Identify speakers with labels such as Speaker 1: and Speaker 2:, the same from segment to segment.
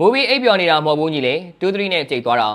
Speaker 1: Movie အိပ်ပျော်နေတာမဟုတ်ဘူးညီလေး2-3နဲ့ကြိတ်သွားတာ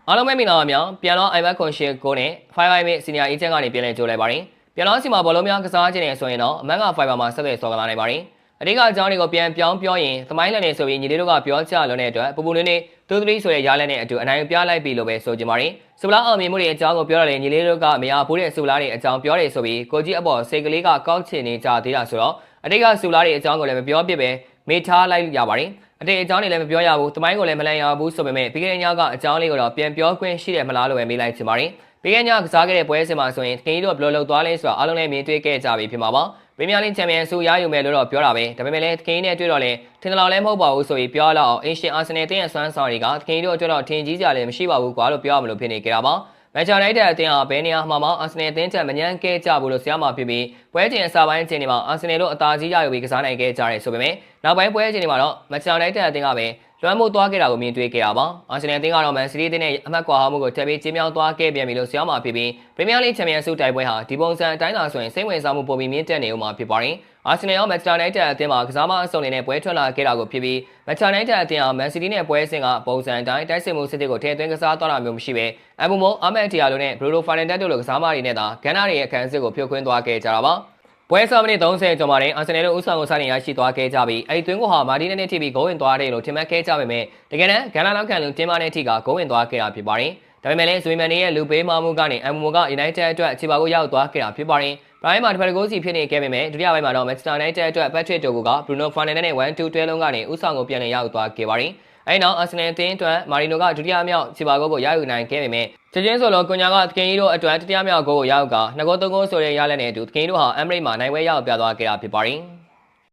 Speaker 1: အားလုံးပဲမင်္ဂလာပါများပြန်တော့ iMac Conscious ကိုနဲ့ Fiverr ရဲ့ Senior Agent ကနေပြန်လည်ကြိုးလိုက်ပါတယ်ပြန်တော့စီမှာဘောလုံးများကစားခြင်းနေဆိုရင်တော့အမန်က Fiverr မှာဆက်သွယ်ဆော်ကလာနိုင်ပါတယ်အဓိကအကြောင်းတွေကိုပြန်ပြောင်းပြောရင်သမိုင်းလန်နေဆိုပြီးညီလေးတို့ကပြောချလွန်တဲ့အတွက်ပူပူလေး2-3ဆိုတဲ့ရားလက်နဲ့အတူအနိုင်ပြလိုက်ပြီလို့ပဲဆိုကြပါတယ်စူလာအောင်မြင်မှုတွေအကြောင်းကိုပြောရတဲ့ညီလေးတို့ကမရဘူးတဲ့စူလာတွေအကြောင်းပြောတယ်ဆိုပြီးကိုကြီးအပေါ်စိတ်ကလေးကကောက်ချင်နေကြသေးတာဆိုတော့အဓိကစူလာတွေအကြောင်းကိုလည်းမပြောပြပဲမေးထားလိုက်ရပါတယ်အတေအကြောင်းတွေလည်းမပြောရဘူးတမိုင်းကိုလည်းမလန်ရဘူးဆိုပေမဲ့ပြီးခဲ့တဲ့ညကအကြောင်းလေးကိုတော့ပြန်ပြောခွင့်ရှိတယ်မလားလို့ပဲမေးလိုက်ချင်ပါတယ်ပြီးခဲ့တဲ့ညကစားခဲ့တဲ့ပွဲစဉ်မှာဆိုရင်တကယ်လို့ဘယ်လိုလုပ်သွားလဲဆိုတာအားလုံးလည်းမြင်တွေ့ခဲ့ကြပြီဖြစ်မှာပါပရီးမီးယားလိဂ်ချန်ပီယံဆုရယူမယ်လို့တော့ပြောတာပဲဒါပေမဲ့လည်းတကယ်နဲ့တွေ့တော့လဲထင်တယ်လို့လည်းမဟုတ်ပါဘူးဆိုပြီးပြောလောက်အောင်အင်ရှင်အာဆင်နယ်တင်းရဲ့စွမ်းဆောင်တွေကတကယ်လို့အတွက်တော့ထင်ကြီးကြလည်းမရှိပါဘူးကွာလို့ပြောရမလို့ဖြစ်နေကြတာပါမန်ချက်စတာယူနိုက်တက်အသင်းဟာဘယ်နေရာမှာအာဆင်နယ်အသင်းချက်မညံ့ခဲ့ကြဘူးလို့ဆရာမဖြစ်ပြီးပွဲချိန်အစပိုင်းအချိန်တွေမှာအာဆင်နယ်တို့အသာကြီးရယူပြီးကစားနိုင်ခဲ့ကြတယ်ဆိုပေမဲ့နောက်ပိုင်းပွဲချိန်တွေမှာတော့မန်ချက်စတာယူနိုက်တက်အသင်းကပဲလွှမ်းမိုးသွားခဲ့တာကိုမြင်တွေ့ခဲ့ရပါအာဆင်နယ်အသင်းကတော့မန်စီးတီးအသင်းနဲ့အမှတ်ကွာဟမှုကိုထပ်ပြီးကျင်းမြောင်းသွားခဲ့ပြန်ပြီလို့ဆရာမဖြစ်ပြီးပရီးမီးယားလိဂ်ချန်ပီယံဆုတိုက်ပွဲဟာဒီပုံစံအတိုင်းသာဆိုရင်စိတ်ဝင်စားမှုပုံပြီးမြင့်တက်နေဦးမှာဖြစ်ပါတယ်အာဆင်နယ်ရောမန်ချက်စတာယူနိုက်တက်အသင်းမှာကစားမအစုံနေတဲ့ပွဲထွက်လာခဲ့တာကိုဖြစ်ပြီးမန်ချက်စတာယူနိုက်တက်အသင်းဟာမန်စီးတီးနဲ့ပွဲစဉ်ကပုံစံအတိုင်းတိုက်စစ်မှုစစ်စစ်ကိုထည့်သွင်းကစားသွားတာမျိုးမရှိပဲအမ်ဘူမိုအာမက်တီယာလိုနဲ့ဘရူနိုဖိုင်နန်တက်တို့လိုကစားမတွေနဲ့သာဂန်နာတွေရဲ့အခန်းစစ်ကိုဖြိုခွင်းသွားခဲ့ကြတာပါပွဲဆောင်မိနစ်30ကျော်မှာတင်အာဆင်နယ်တို့ဥဆောင်ကိုစတင်ရရှိသွားခဲ့ကြပြီးအဲဒီသွင်းကိုဟာမာဒီနဲ့ထိပြီးဂိုးဝင်သွားတယ်လို့ထင်မှတ်ခဲ့ကြပေမဲ့တကယ်တမ်းဂန်နာလောက်ခံလူတင်းမာတဲ့ထိကဂိုးဝင်သွားခဲ့တာဖြစ်ပါတယ်ဒါပေမဲ့လည်းဇွေမန်နေရဲ့လူပေးမမှုကနေအမ်မိုက United အတွက်အခြေပါကိုရောက်သွားခဲ့တာဖြစ်ပါတယ်။ဘရိုင်းမှာတစ်ဖက်တကိုးစီဖြစ်နေခဲ့ပေမဲ့ဒုတိယပိုင်းမှာတော့ Manchester United အတွက် Patrick Dogu က Bruno Fernandes နဲ့ 1-2 တွဲလုံးကနေဥဆောင်ကိုပြန်လည်ရောက်သွားခဲ့ပါတယ်။အဲဒီနောက် Arsenal အသင်းအတွက်မာရီနိုကဒုတိယမြောက်အခြေပါကိုရယူနိုင်ခဲ့ပေမဲ့ချက်ချင်းဆိုလို့ကွန်ညာကတကင်ကြီးတို့အတွက်တတိယမြောက်ဂိုးကိုရောက်က2-3 ဆိုတဲ့ရလက်နဲ့အတူတကင်ကြီးတို့ဟာ Emirates မှာနိုင်ပွဲရောက်ပြသွားခဲ့တာဖြစ်ပါတယ်။